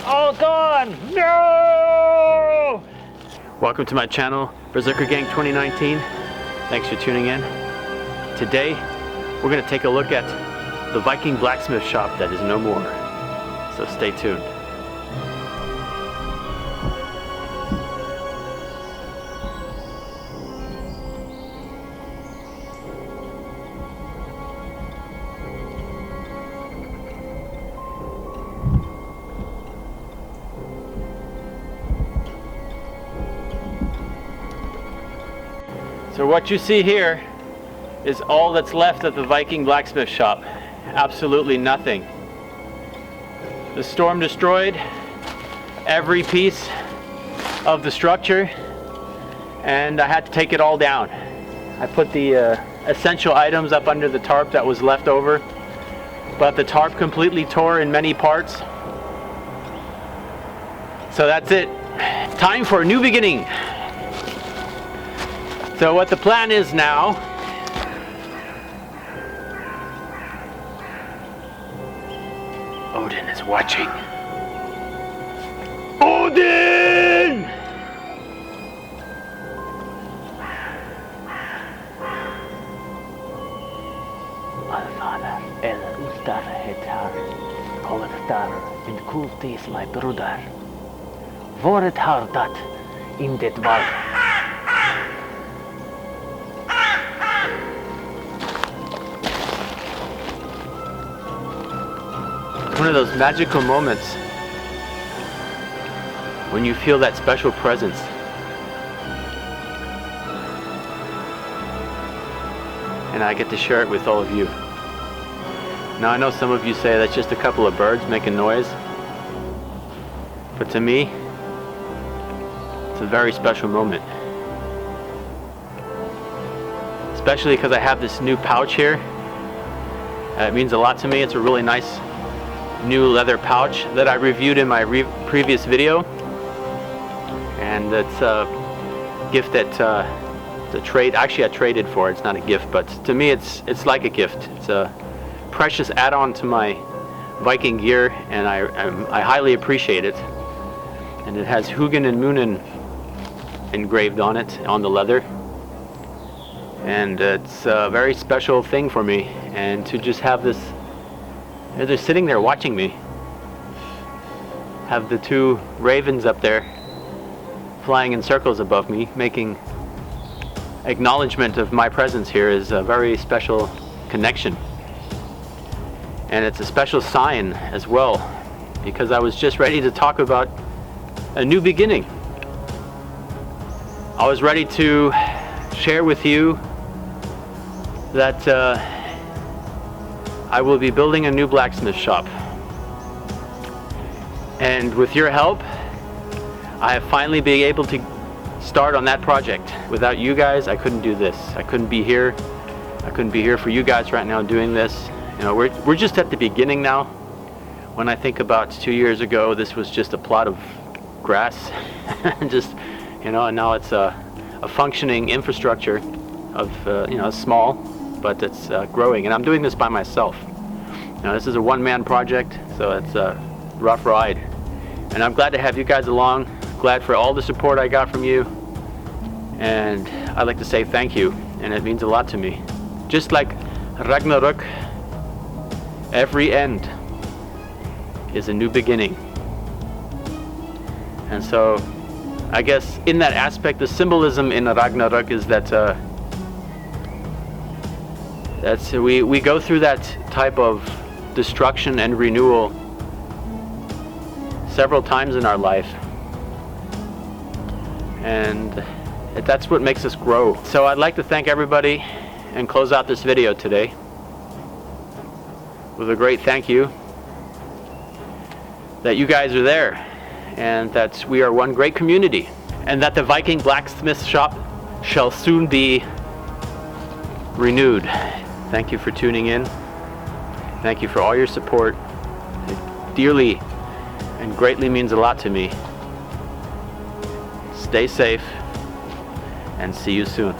All gone! No! Welcome to my channel, Berserker Gang 2019. Thanks for tuning in. Today, we're going to take a look at the Viking blacksmith shop that is no more. So stay tuned. So what you see here is all that's left of the Viking blacksmith shop. Absolutely nothing. The storm destroyed every piece of the structure and I had to take it all down. I put the essential items up under the tarp that was left over, but the tarp completely tore in many parts. So that's it. Time for a new beginning. So what the plan is now, Odin is watching. Odin! Allfather eller ustar heter Kolftar in kultis my brother. Våret har dat in det var. One of those magical moments when you feel that special presence. And I get to share it with all of you. Now I know some of you say that's just a couple of birds making noise, but to me, it's a very special moment. Especially because I have this new pouch here. It means a lot to me. It's a really nice new leather pouch that I reviewed in my previous video, and it's a gift that the trade. Actually, I traded for it. It's not a gift, but to me, it's like a gift. It's a precious add-on to my Viking gear, and I highly appreciate it. And it has Hugin and Munin engraved on it on the leather, and it's a very special thing for me. And to just have this. They're sitting there watching me. Have the two ravens up there flying in circles above me, making acknowledgement of my presence here is a very special connection. And it's a special sign as well, because I was just ready to talk about a new beginning. I was ready to share with you that I will be building a new blacksmith shop. And with your help, I have finally been able to start on that project. Without you guys, I couldn't do this. I couldn't be here. I couldn't be here for you guys right now doing this. You know, we're just at the beginning now. When I think about 2 years ago, this was just a plot of grass. Just, you know, and now it's a functioning infrastructure of, you know, small, but it's growing, and I'm doing this by myself. Now this is a one-man project, so it's a rough ride, and I'm glad to have you guys along. Glad for all the support I got from you, and I'd like to say thank you, and it means a lot to me. Just like Ragnarök, every end is a new beginning, and so I guess in that aspect, the symbolism in Ragnarök is that we go through that type of destruction and renewal several times in our life, and that's what makes us grow. So I'd like to thank everybody and close out this video today with a great thank you that you guys are there, and that we are one great community, and that the Viking blacksmith shop shall soon be renewed. Thank you for tuning in. Thank you for all your support. It dearly and greatly means a lot to me. Stay safe and see you soon.